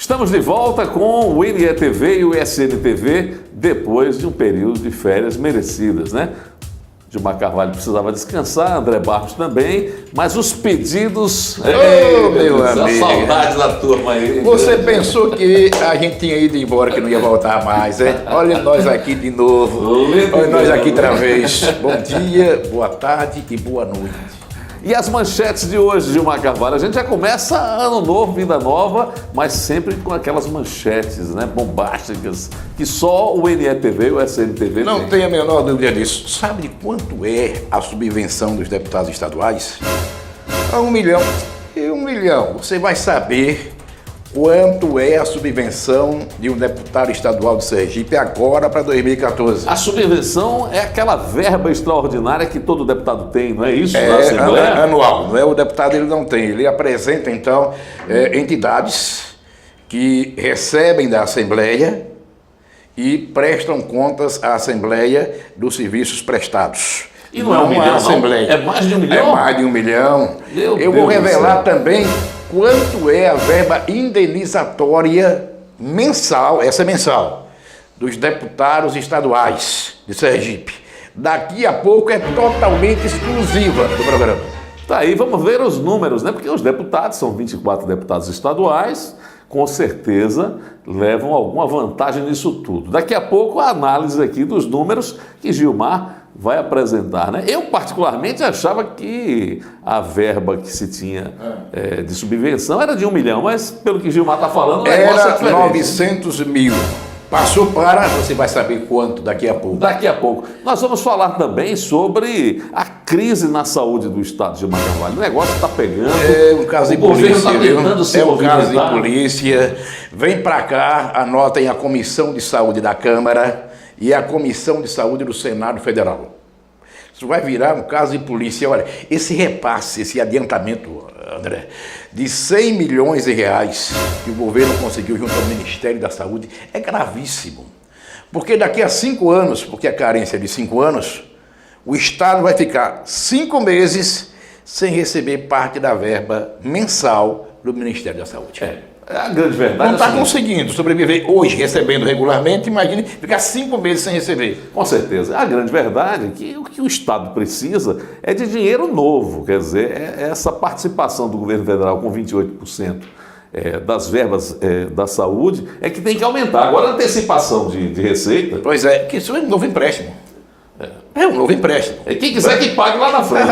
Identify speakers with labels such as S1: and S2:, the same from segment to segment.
S1: Estamos de volta com o NETV e o SNTV depois de um período de férias merecidas, né? Gilmar Carvalho precisava descansar, André Barros também, mas os pedidos...
S2: meu amigo,
S1: saudade da turma aí.
S2: Você pensou que a gente tinha ido embora, que não ia voltar mais, é? Olha nós aqui de novo, olha nós aqui outra vez. Bom dia, boa tarde e boa noite.
S1: E as manchetes de hoje, Gilmar Carvalho, a gente já começa ano novo, vida nova, mas sempre com aquelas manchetes, né, bombásticas, que só o NETV e o SNTV
S2: Não tem a menor dúvida disso. Sabe de quanto é a subvenção dos deputados estaduais? A 1 milhão. E 1 milhão, você vai saber quanto é a subvenção de um deputado estadual de Sergipe agora para 2014.
S1: A subvenção é aquela verba extraordinária que todo deputado tem, não é isso? Na Assembleia?
S2: Anual, não é? O deputado ele não tem, ele apresenta então entidades que recebem da Assembleia e prestam contas à Assembleia dos serviços prestados.
S1: E não é 1 milhão,
S2: Assembleia.
S1: É mais de 1 milhão?
S2: É mais de 1 milhão.
S1: Eu
S2: vou revelar também quanto é a verba indenizatória mensal, essa é mensal, dos deputados estaduais de Sergipe. Daqui a pouco é totalmente exclusiva do programa.
S1: Tá aí, vamos ver os números, né? Porque os deputados, são 24 deputados estaduais, com certeza levam alguma vantagem nisso tudo. Daqui a pouco a análise aqui dos números que Gilmar vai apresentar, né? Eu particularmente achava que a verba que se tinha de subvenção era de 1 milhão, mas pelo que Gilmar está falando, o negócio é
S2: era
S1: diferente.
S2: 900 mil. Passou para, você vai saber quanto daqui a pouco.
S1: Daqui a pouco. Nós vamos falar também sobre a crise na saúde do Estado, Gilmar Carvalho. O negócio está pegando.
S2: É um caso de polícia, viu? É um caso de
S1: movimentar.
S2: polícia. Vem para cá, anotem a Comissão de Saúde da Câmara e a Comissão de Saúde do Senado Federal. Isso vai virar um caso de polícia. Olha, esse repasse, esse adiantamento, André, de 100 milhões de reais que o governo conseguiu junto ao Ministério da Saúde é gravíssimo. Porque daqui a 5 anos, porque a carência é de 5 anos, o Estado vai ficar 5 meses sem receber parte da verba mensal do Ministério da Saúde.
S1: A grande verdade
S2: Não está conseguindo sobreviver hoje, recebendo regularmente, imagine ficar 5 meses sem receber.
S1: Com certeza. A grande verdade é que o que o Estado precisa é de dinheiro novo, quer dizer, essa participação do governo federal com 28% das verbas da saúde é que tem que aumentar. Agora, a antecipação de receita...
S2: Pois é, que isso é um novo empréstimo. É um novo empréstimo.
S1: Quem quiser que pague lá na frente.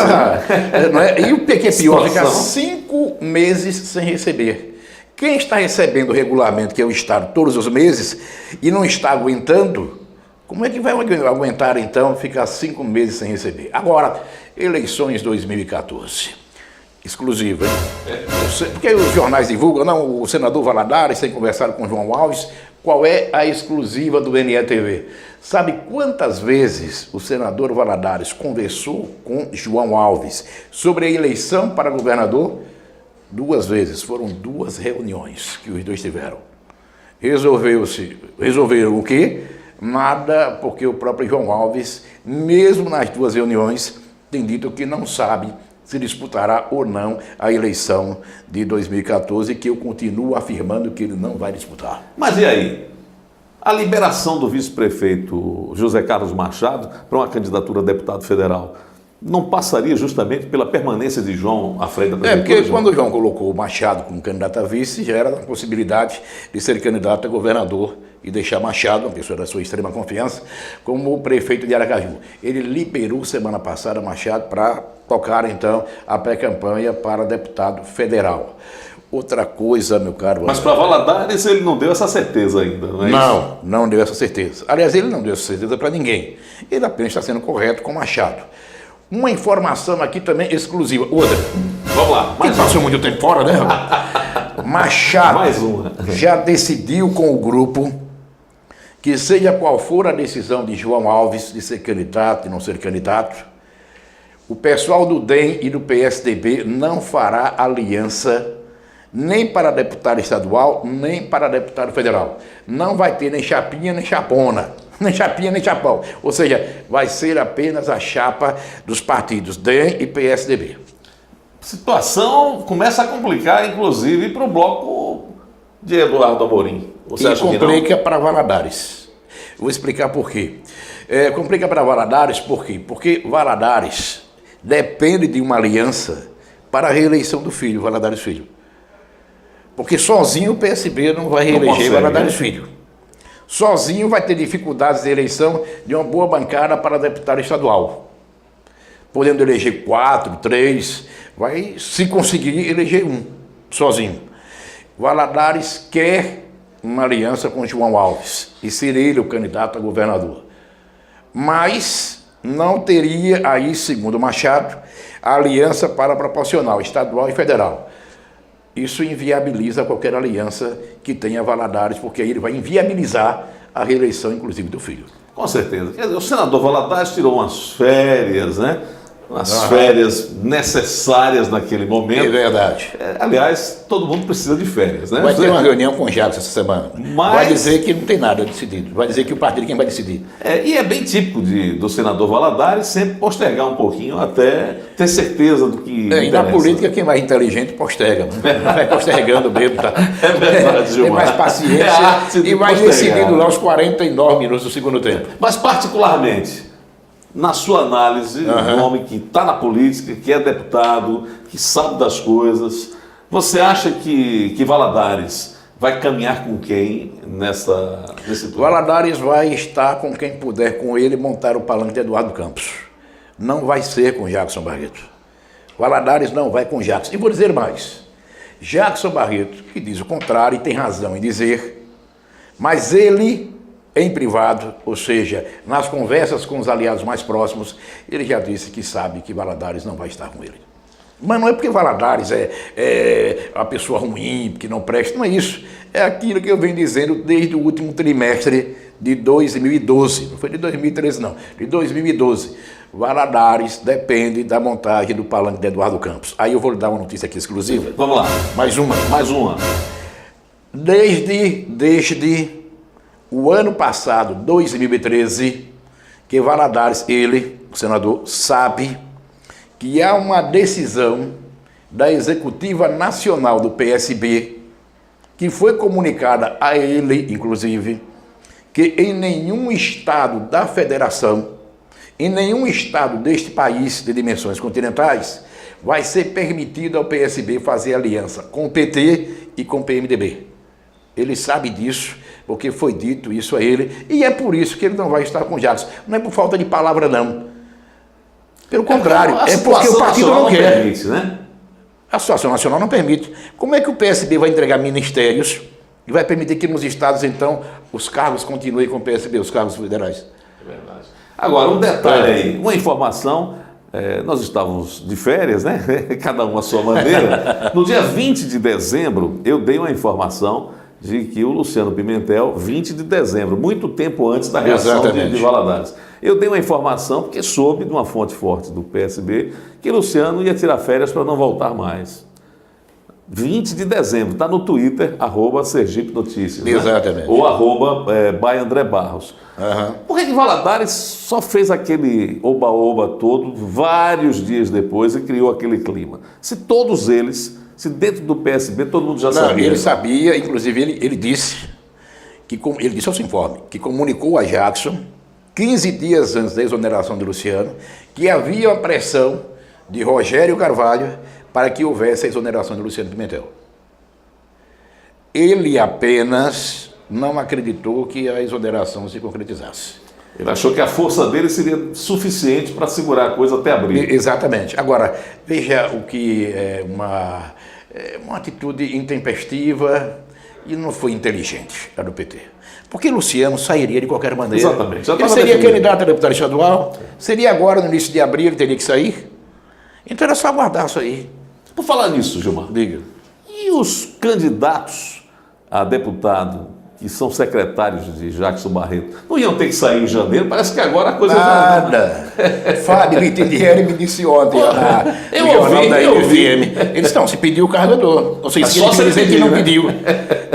S1: Né?
S2: E o que é pior, ficar 5 meses sem receber. Quem está recebendo regularmente, que é o Estado, todos os meses, e não está aguentando, como é que vai aguentar, então, ficar 5 meses sem receber? Agora, eleições 2014. Exclusiva, hein? Porque os jornais divulgam, não, o senador Valadares tem conversado com o João Alves, qual é a exclusiva do NETV? Sabe quantas vezes o senador Valadares conversou com João Alves sobre a eleição para governador? 2 vezes, foram 2 reuniões que os dois tiveram. Resolveram o quê? Nada, porque o próprio João Alves, mesmo nas 2 reuniões, tem dito que não sabe se disputará ou não a eleição de 2014, que eu continuo afirmando que ele não vai disputar.
S1: Mas e aí? A liberação do vice-prefeito José Carlos Machado para uma candidatura a deputado federal não passaria justamente pela permanência de João à frente da prefeitura?
S2: Porque quando o João colocou o Machado como candidato a vice, já era a possibilidade de ser candidato a governador e deixar Machado, uma pessoa da sua extrema confiança, como prefeito de Aracaju. Ele liberou semana passada Machado para tocar, então, a pré-campanha para deputado federal. Outra coisa, meu caro...
S1: Mas para Valadares ele não deu essa certeza ainda, não é isso?
S2: Não deu essa certeza. Aliás, ele não deu essa certeza para ninguém. Ele apenas está sendo correto com Machado. Uma informação aqui também exclusiva. Outra.
S1: Vamos lá.
S2: Ele passou muito tempo fora, né? Machado
S1: mais uma.
S2: Já decidiu com o grupo que seja qual for a decisão de João Alves de ser candidato e não ser candidato, o pessoal do DEM e do PSDB não fará aliança nem para deputado estadual, nem para deputado federal. Não vai ter nem chapinha, nem chapona. Nem chapinha, nem chapão. Ou seja, vai ser apenas a chapa dos partidos DEM e PSDB.
S1: A situação começa a complicar, inclusive, para o bloco de Eduardo Amorim. Você acha que não?
S2: Complica para Valadares. Vou explicar por quê. Complica para Valadares por quê? Porque Valadares depende de uma aliança para a reeleição do filho, Valadares Filho. Porque sozinho o PSB não vai reeleger Valadares Filho. Sozinho vai ter dificuldades de eleição de uma boa bancada para deputado estadual. Podendo eleger 4, 3, vai, se conseguir, eleger um, sozinho. Valadares quer uma aliança com João Alves e ser ele o candidato a governador. Mas não teria aí, segundo Machado, a aliança para proporcional, estadual e federal. Isso inviabiliza qualquer aliança que tenha Valadares, porque aí ele vai inviabilizar a reeleição, inclusive, do filho.
S1: Com certeza. Quer dizer, o senador Valadares tirou umas férias, né? Umas férias necessárias naquele momento.
S2: É verdade.
S1: Aliás, todo mundo precisa de férias, né?
S2: Vai ter uma reunião com o Jacques essa semana.
S1: Mas...
S2: vai dizer que não tem nada decidido. Vai dizer que o partido é quem vai decidir.
S1: E é bem típico do senador Valadares sempre postergar um pouquinho até ter certeza do que
S2: e na política, quem é mais inteligente posterga. Né? Vai postergando mesmo. Tá?
S1: É verdade, Gilmar.
S2: Tem mais paciência e vai decidindo lá aos 49 minutos do segundo tempo.
S1: Mas particularmente, na sua análise, um homem que está na política, que é deputado, que sabe das coisas, você acha que Valadares vai caminhar com quem nesse plano?
S2: Valadares vai estar com quem puder com ele montar o palanque de Eduardo Campos. Não vai ser com Jackson Barreto. Valadares não vai com Jackson. E vou dizer mais. Jackson Barreto, que diz o contrário e tem razão em dizer, mas ele... em privado, ou seja, nas conversas com os aliados mais próximos, ele já disse que sabe que Valadares não vai estar com ele. Mas não é porque Valadares é uma pessoa ruim, que não presta, não é isso. É aquilo que eu venho dizendo desde o último trimestre de 2012. Não foi de 2013, não. De 2012. Valadares depende da montagem do palanque de Eduardo Campos. Aí eu vou lhe dar uma notícia aqui exclusiva.
S1: Vamos lá.
S2: Mais uma.
S1: Mais uma.
S2: Desde o ano passado, 2013, que Valadares, ele, o senador, sabe que há uma decisão da Executiva Nacional do PSB, que foi comunicada a ele, inclusive, que em nenhum estado da federação, em nenhum estado deste país de dimensões continentais, vai ser permitido ao PSB fazer aliança com o PT e com o PMDB. Ele sabe disso, porque foi dito isso a ele, e é por isso que ele não vai estar com o Jackson. Não é por falta de palavra, não. Pelo contrário, é porque o partido não quer.
S1: Permite, né?
S2: A situação nacional não permite. Como é que o PSB vai entregar ministérios e vai permitir que nos estados, então, os cargos continuem com o PSB, os cargos federais?
S1: É verdade. Agora, um detalhe aí, uma informação, nós estávamos de férias, né? Cada um à sua maneira. No dia 20 de dezembro, eu dei uma informação de que o Luciano Pimentel, 20 de dezembro, muito tempo antes da reação de Valadares. Eu dei uma informação, porque soube de uma fonte forte do PSB, que Luciano ia tirar férias para não voltar mais. 20 de dezembro, está no Twitter, @Sergipe Notícias.
S2: Exatamente.
S1: Né? Ou @by André Barros. Por que Valadares só fez aquele oba-oba todo vários dias depois e criou aquele clima? Se todos eles... Se dentro do PSB todo mundo já sabia.
S2: Ele sabia, inclusive ele disse, ele disse ao seu informe, que comunicou a Jackson, 15 dias antes da exoneração de Luciano, que havia uma pressão de Rogério Carvalho para que houvesse a exoneração de Luciano Pimentel. Ele apenas não acreditou que a exoneração se concretizasse.
S1: Ele achou que a força dele seria suficiente para segurar a coisa até abril.
S2: Exatamente. Agora, veja o que é uma atitude intempestiva e não foi inteligente a do PT. Porque Luciano sairia de qualquer maneira.
S1: Exatamente.
S2: Ele seria candidato a deputado estadual, seria agora no início de abril, ele teria que sair. Então era só aguardar isso aí.
S1: Por falar nisso, Gilmar,
S2: diga.
S1: E os candidatos a deputado que são secretários de Jackson Barreto, não iam ter que sair em janeiro? Parece que agora a coisa...
S2: Nada. Fábio Vitidieri me disse ontem
S1: eu
S2: no jornal
S1: ouvi,
S2: da NFM. Eles estão, se pediu o carregador. Ou seja, significa dizer que não pediu.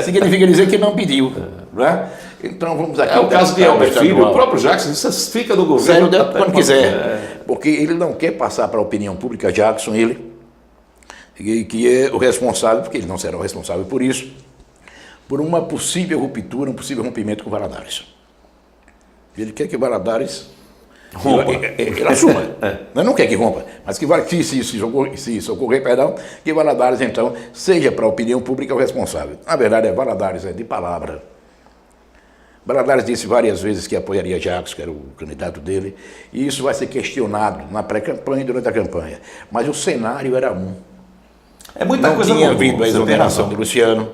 S2: Significa dizer que não pediu. Né? Então vamos aqui...
S1: É o caso de Elber Filho, o próprio Jackson, você fica no governo...
S2: Sério, quando quiser. Porque ele não quer passar para a opinião pública, Jackson, ele, que é o responsável, porque ele não será o responsável por isso, por uma possível ruptura, um possível rompimento com Valadares. Ele quer que Valadares rompa. Ele assuma. Não quer que rompa, mas que se isso ocorrer, perdão, que Valadares, então, seja para a opinião pública o responsável. Na verdade, Valadares é de palavra. Valadares disse várias vezes que apoiaria Jacques, que era o candidato dele, e isso vai ser questionado na pré-campanha e durante a campanha. Mas o cenário era um.
S1: É muita
S2: não
S1: coisa
S2: tinha
S1: mudou,
S2: havido a
S1: você tem
S2: exoneração
S1: razão.
S2: de Luciano.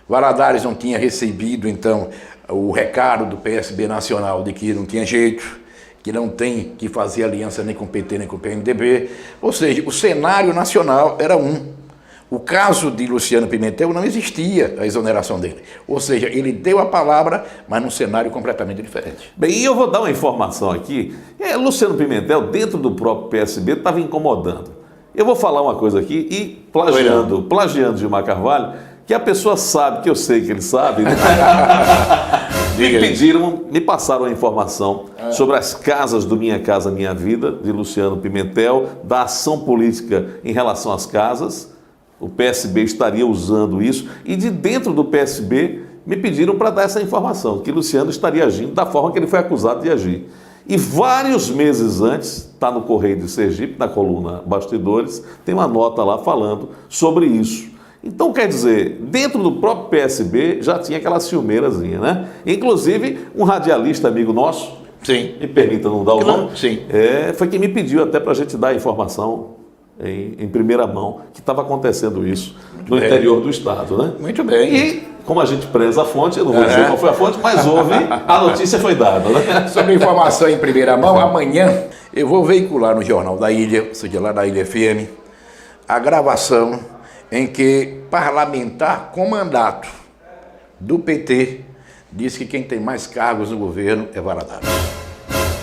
S2: Valadares não tinha recebido, então, o recado do PSB nacional de que não tinha jeito, que não tem que fazer aliança nem com o PT nem com o PMDB. Ou seja, o cenário nacional era um. O caso de Luciano Pimentel não existia a exoneração dele. Ou seja, ele deu a palavra, mas num cenário completamente diferente.
S1: Bem, e eu vou dar uma informação aqui. Luciano Pimentel, dentro do próprio PSB, estava incomodando. Eu vou falar uma coisa aqui e plagiando Gilmar Carvalho, que a pessoa sabe, que eu sei que ele sabe, né? Me passaram a informação sobre as casas do Minha Casa Minha Vida, de Luciano Pimentel, da ação política em relação às casas. O PSB estaria usando isso, e de dentro do PSB me pediram para dar essa informação, que Luciano estaria agindo da forma que ele foi acusado de agir. E vários meses antes, está no Correio de Sergipe, na coluna Bastidores, tem uma nota lá falando sobre isso. Então, quer dizer, dentro do próprio PSB já tinha aquela ciumeirazinha, né? Inclusive, um radialista amigo nosso,
S2: Sim.
S1: me permita não dar o nome,
S2: Sim.
S1: foi quem me pediu até para a gente dar a informação em primeira mão que estava acontecendo isso no interior do estado, né?
S2: Muito bem.
S1: E, como a gente preza a fonte, eu não vou dizer qual foi a fonte, mas a notícia foi dada, né?
S2: Sobre informação em primeira mão, amanhã eu vou veicular no Jornal da Ilha, ou seja, lá da Ilha FM, a gravação em que parlamentar com mandato do PT diz que quem tem mais cargos no governo é Valadares.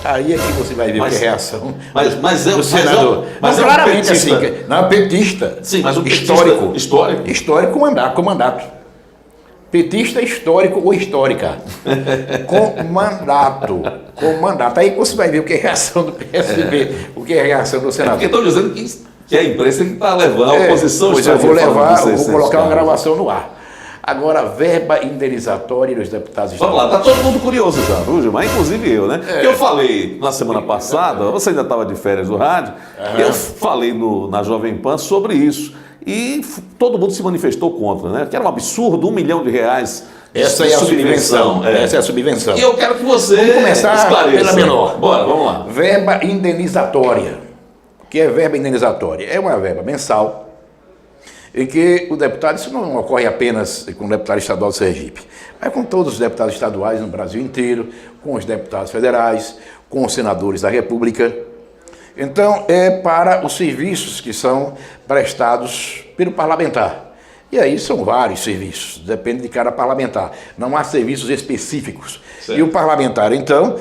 S2: Aí é que você vai ver a reação do senador.
S1: Mas
S2: claramente assim, não, petista.
S1: Sim, mas o
S2: histórico.
S1: Histórico?
S2: Histórico com mandato. Petista histórico ou histórica. Com mandato. Aí você vai ver o que é a reação do PSB, o que é a reação do senador.
S1: Porque estão dizendo que a imprensa tem que estar levando a oposição.
S2: Pois eu vou colocar uma gravação no ar. Agora, verba indenizatória dos deputados estaduais.
S1: Vamos lá, está todo mundo curioso já, viu, Gilmar? Inclusive eu, né? Eu falei na semana passada, você ainda estava de férias do rádio, eu falei na Jovem Pan sobre isso. E todo mundo se manifestou contra, né? Que era um absurdo, R$1 milhão.
S2: Essa é a subvenção. Essa é a subvenção.
S1: E eu quero que você
S2: vamos começar pela menor.
S1: Bora, vamos lá.
S2: Verba indenizatória. O que é verba indenizatória? É uma verba mensal em que o deputado, isso não ocorre apenas com o deputado estadual de Sergipe, mas com todos os deputados estaduais no Brasil inteiro, com os deputados federais, com os senadores da República. Então, é para os serviços que são prestados pelo parlamentar. E aí são vários serviços, depende de cada parlamentar. Não há serviços específicos. Certo. E o parlamentar, então,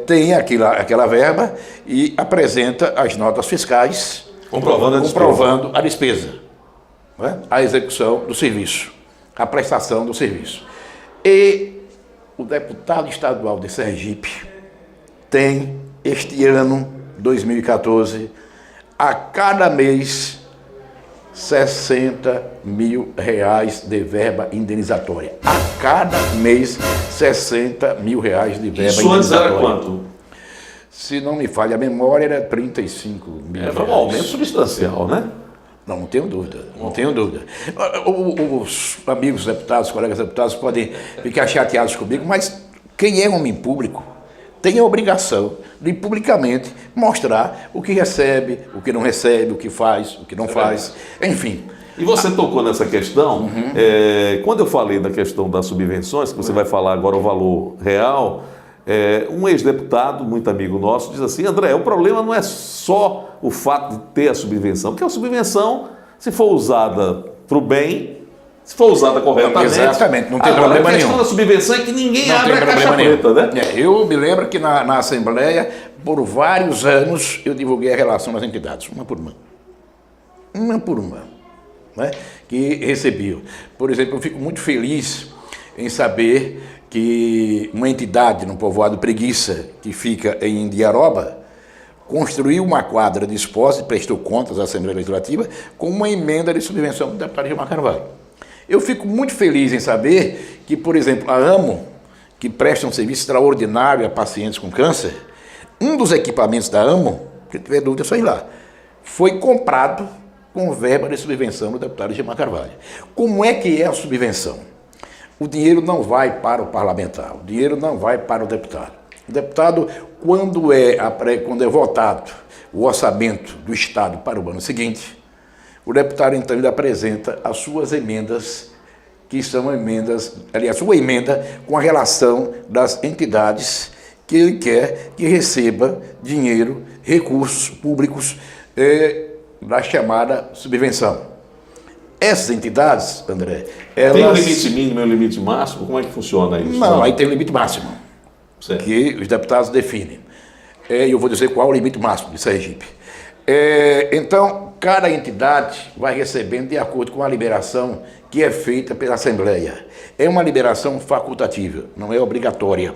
S2: tem aquela verba e apresenta as notas fiscais comprovando a despesa, né? A execução do serviço, a prestação do serviço. E o deputado estadual de Sergipe tem, este ano, 2014, a cada mês, R$60 mil de verba indenizatória. A cada mês, R$60 mil de verba indenizatória.
S1: Isso antes era quanto?
S2: Se não me falha a memória, era 35 mil.
S1: Foi um aumento substancial, né?
S2: Não tenho dúvida, não tenho dúvida. Os amigos deputados, os colegas deputados podem ficar chateados comigo, mas quem é homem público tem a obrigação de publicamente mostrar o que recebe, o que não recebe, o que faz, o que não faz, enfim.
S1: E você tocou nessa questão, quando eu falei da questão das subvenções, que você vai falar agora o valor real, um ex-deputado, muito amigo nosso, diz assim: André, o problema não é só o fato de ter a subvenção, porque a subvenção, se for usada para o bem, se for usada corretamente...
S2: Exatamente, não tem problema nenhum.
S1: A questão da subvenção é que ninguém abre a caixa preta, né?
S2: Eu me lembro que na Assembleia, por vários anos, eu divulguei a relação das entidades, uma por uma, né, que recebiam. Por exemplo, eu fico muito feliz em saber que uma entidade no povoado Preguiça, que fica em Indiaroba, construiu uma quadra de esporte e prestou contas à Assembleia Legislativa com uma emenda de subvenção do deputado Gilmar Carvalho. Eu fico muito feliz em saber que, por exemplo, a AMO, que presta um serviço extraordinário a pacientes com câncer, um dos equipamentos da AMO, quem tiver dúvida é só ir lá, foi comprado com verba de subvenção do deputado Gilmar Carvalho. Como é que é a subvenção? O dinheiro não vai para o parlamentar, o dinheiro não vai para o deputado. O deputado, quando é votado o orçamento do Estado para o ano seguinte, o deputado então ele apresenta as suas emendas, que são emendas, aliás, sua emenda com a relação das entidades que ele quer que receba dinheiro, recursos públicos da chamada subvenção. Essas entidades, André, elas...
S1: Tem um limite mínimo e um limite máximo? Como é que funciona isso?
S2: Não, aí tem um limite máximo,
S1: certo,
S2: que os deputados definem. E eu vou dizer qual é o limite máximo de Sergipe. Então, cada entidade vai recebendo de acordo com a liberação que é feita pela Assembleia. É uma liberação facultativa, não é obrigatória.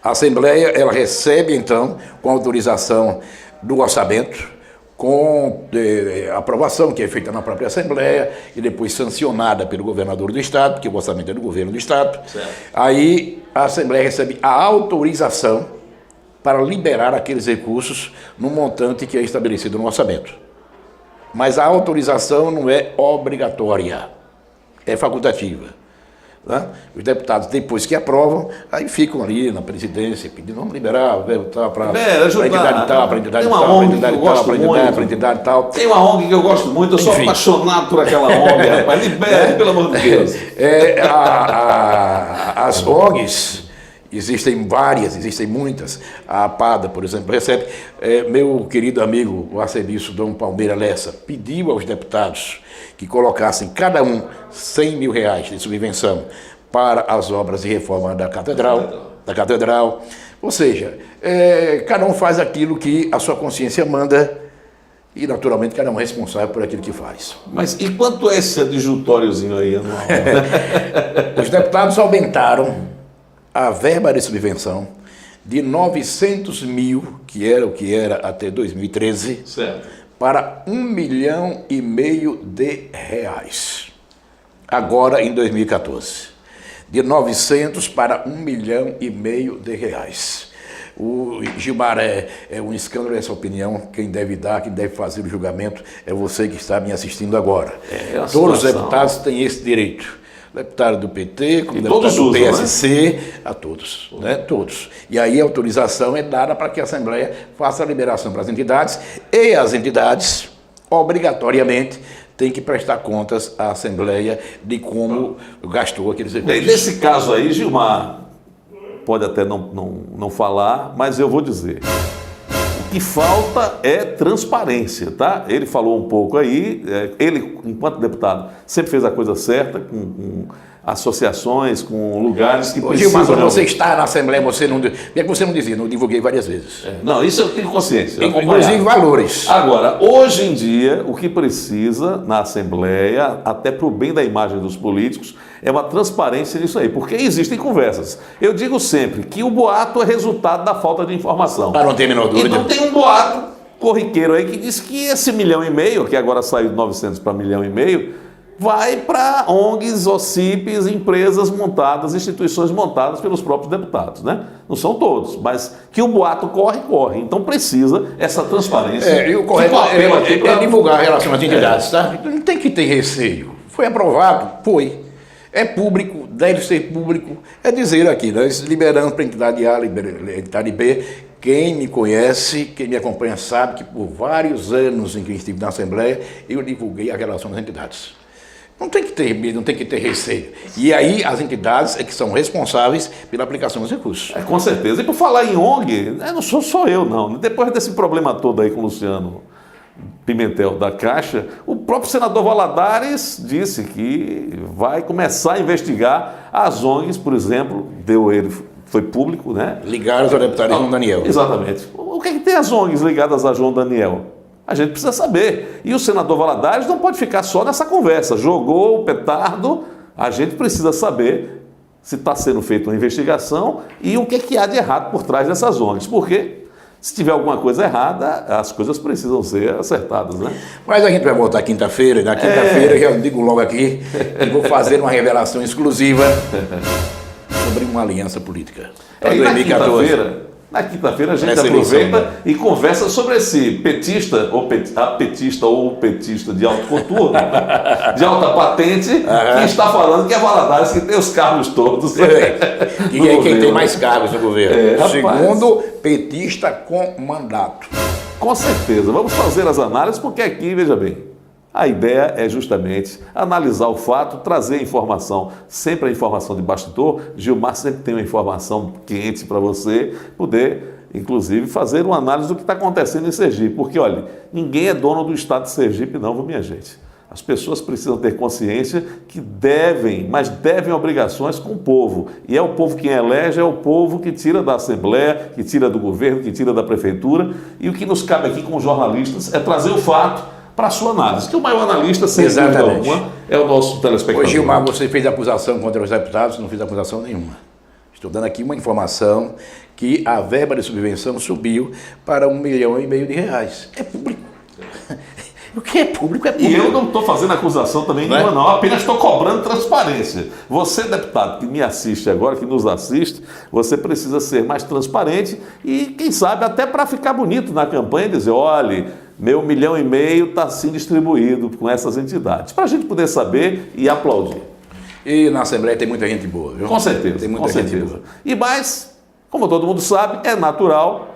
S2: A Assembleia, ela recebe, então, com autorização do orçamento, com aprovação que é feita na própria Assembleia e depois sancionada pelo governador do Estado, porque o orçamento é do governo do Estado.
S1: Certo.
S2: Aí a Assembleia recebe a autorização para liberar aqueles recursos no montante que é estabelecido no orçamento. Mas a autorização não é obrigatória, é facultativa. Né? Os deputados, depois que aprovam, aí ficam ali na presidência pedindo, vamos liberar o verbo tal para a entidade tal, para a entidade tal, para a entidade tal, para a entidade tal.
S1: Tem uma ONG que eu gosto muito, eu sou apaixonado por aquela ONG, rapaz, libere, pelo amor de Deus.
S2: As ONGs, existem várias, existem muitas. A APADA, por exemplo, recebe. Meu querido amigo, o arcebispo Dom Palmeira Lessa, pediu aos deputados que colocassem cada um R$100 mil de subvenção para as obras de reforma da catedral. Ou seja, cada um faz aquilo que a sua consciência manda e, naturalmente, cada um é responsável por aquilo que faz.
S1: Mas e quanto é esse adjutóriozinho aí anual?
S2: Os deputados aumentaram a verba de subvenção de 900 mil, que era o que era até 2013,
S1: certo,
S2: para R$1,5 milhão agora em 2014. De 900 para R$1,5 milhão. O Gilmar, é um escândalo essa opinião. Quem deve dar, quem deve fazer o julgamento é você que está me assistindo agora. Todos os deputados têm esse direito. Deputado do PT, como deputado do PSC, né? A todos, né? Todos. E aí a autorização é dada para que a Assembleia faça a liberação para as entidades, e as entidades, obrigatoriamente, têm que prestar contas à Assembleia de como gastou aqueles recursos.
S1: Bem, nesse caso aí, Gilmar, pode até não falar, mas eu vou dizer. O que falta é transparência, tá? Ele falou um pouco aí, ele, enquanto deputado, sempre fez a coisa certa, com associações, com lugares que precisam...
S2: Gilmar, quando você está na Assembleia, você não dizia, não divulguei várias vezes.
S1: Não, isso eu tenho consciência.
S2: Inclusive valores.
S1: Agora, hoje em dia, o que precisa na Assembleia, até para o bem da imagem dos políticos, é uma transparência nisso aí, porque existem conversas. Eu digo sempre que o boato é resultado da falta de informação.
S2: Não tem a menor dúvida.
S1: Então tem um boato corriqueiro aí que diz que esse R$1,5 milhão, que agora saiu de 900 para R$1,5 milhão, vai para ONGs, OCIPs, empresas montadas, instituições montadas pelos próprios deputados, né? Não são todos, mas que o boato corre. Então precisa essa transparência.
S2: E o correto é divulgar a relação às entidades, tá? Não tem que ter receio. Foi aprovado? Foi. É público, deve ser público. É dizer aqui, nós liberamos para a entidade A, a entidade B. Quem me conhece, quem me acompanha sabe que por vários anos em que eu estive na Assembleia, eu divulguei a relação das entidades. Não tem que ter medo, não tem que ter receio. E aí as entidades é que são responsáveis pela aplicação dos recursos.
S1: Com certeza. E por falar em ONG, não sou só eu, não. Depois desse problema todo aí com o Luciano Pimentel da Caixa, o próprio senador Valadares disse que vai começar a investigar as ONGs, por exemplo, foi público, né?
S2: Ligadas ao deputado João Daniel.
S1: Exatamente. O que é que tem as ONGs ligadas a João Daniel? A gente precisa saber. E o senador Valadares não pode ficar só nessa conversa. Jogou o petardo, a gente precisa saber se está sendo feita uma investigação e o que é que há de errado por trás dessas ONGs. Porque Se tiver alguma coisa errada, as coisas precisam ser acertadas, né?
S2: Mas a gente vai voltar quinta-feira, e na quinta-feira já digo logo aqui que vou fazer uma revelação exclusiva sobre uma aliança política para
S1: E
S2: 2014.
S1: na quinta-feira a gente
S2: Nessa
S1: aproveita
S2: eleição,
S1: e conversa sobre esse petista ou petista de alto coturno, de alta patente, que está falando que é Valadares que tem os cargos todos.
S2: E é quem tem mais cargos no governo.
S1: rapaz.
S2: Segundo, petista com mandato.
S1: Com certeza, vamos fazer as análises, porque aqui, veja bem, a ideia é justamente analisar o fato, trazer a informação, sempre a informação de bastidor. Gilmar sempre tem uma informação quente para você poder, inclusive, fazer uma análise do que está acontecendo em Sergipe. Porque, olha, ninguém é dono do estado de Sergipe não, viu, minha gente? As pessoas precisam ter consciência que devem, mas devem obrigações com o povo. E é o povo quem elege, é o povo que tira da Assembleia, que tira do governo, que tira da Prefeitura. E o que nos cabe aqui como jornalistas é trazer o fato para a sua análise, que o maior analista, sem dúvida alguma, é o nosso telespectador.
S2: Hoje, Gilmar, você fez acusação contra os deputados, não fiz acusação nenhuma. Estou dando aqui uma informação que a verba de subvenção subiu para R$ 1,5 milhão de reais. É público. O que é público é público.
S1: E eu não estou fazendo acusação também nenhuma, não. Apenas estou cobrando transparência. Você, deputado, que me assiste agora, que nos assiste, você precisa ser mais transparente e, quem sabe, até para ficar bonito na campanha, dizer, olha, meu R$ 1,5 milhão está assim distribuído com essas entidades, para a gente poder saber e aplaudir.
S2: E na Assembleia tem muita gente boa, viu?
S1: Com certeza,
S2: Tem muita gente boa.
S1: E mais, como todo mundo sabe, é natural.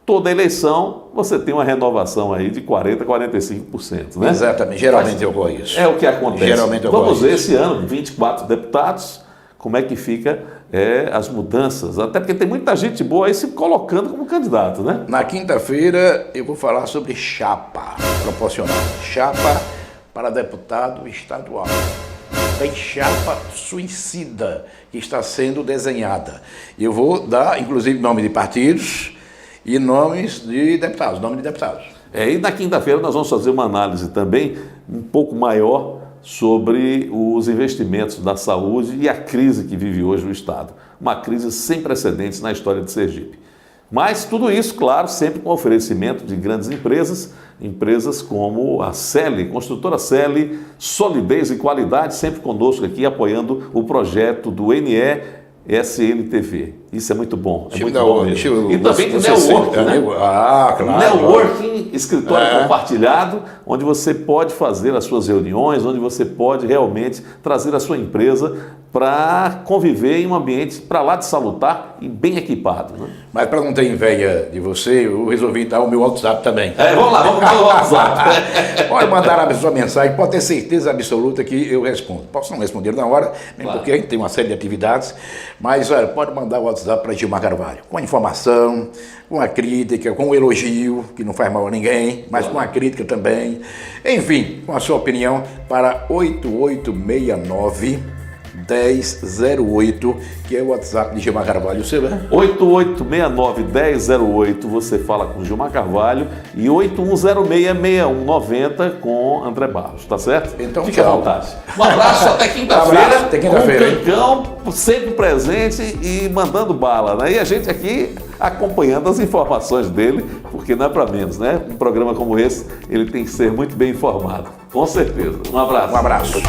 S1: Toda eleição você tem uma renovação aí de 40%, 45%, né?
S2: Exatamente, geralmente ocorre isso.
S1: É o que acontece.
S2: Geralmente ocorre
S1: Vamos ver
S2: isso.
S1: esse ano, 24 deputados, como é que fica as mudanças. Até porque tem muita gente boa aí se colocando como candidato, né?
S2: Na quinta-feira eu vou falar sobre chapa proporcional. Chapa para deputado estadual. Tem chapa suicida que está sendo desenhada. Eu vou dar, inclusive, nome de partidos e nomes de deputados,
S1: E na quinta-feira nós vamos fazer uma análise também um pouco maior sobre os investimentos da saúde e a crise que vive hoje o Estado. Uma crise sem precedentes na história de Sergipe. Mas tudo isso, claro, sempre com oferecimento de grandes empresas, empresas como a Celi, construtora Celi, solidez e qualidade, sempre conosco aqui, apoiando o projeto do NESNTV. Isso é muito bom, é muito bom mesmo. E também tem networking, né?
S2: Ah, claro.
S1: Networking, escritório compartilhado, onde você pode fazer as suas reuniões, onde você pode realmente trazer a sua empresa para conviver em um ambiente para lá de salutar e bem equipado, né?
S2: Mas para não ter inveja de você, eu resolvi dar o meu WhatsApp também.
S1: Vamos lá, vamos dar o WhatsApp.
S2: Pode mandar a sua mensagem, pode ter certeza absoluta que eu respondo. Posso não responder na hora, mesmo porque a gente tem uma série de atividades, mas olha, pode mandar o WhatsApp para Gilmar Carvalho, com a informação, com a crítica, com o elogio, que não faz mal a ninguém, mas com a crítica também. Enfim, com a sua opinião para 8869 1008, que é o WhatsApp de Gilmar Carvalho. Você vai?
S1: 8869-1008, você fala com Gilmar Carvalho, e 8106-6190 com André Barros, tá certo?
S2: Então,
S1: fica à
S2: tchau.
S1: vontade. Um abraço até quinta-feira.
S2: Um abraço, até quinta-feira,
S1: com o Cancão sempre presente e mandando bala, né? E a gente aqui acompanhando as informações dele, porque não é para menos, né? Um programa como esse, ele tem que ser muito bem informado, com certeza. Um abraço.
S2: Um abraço.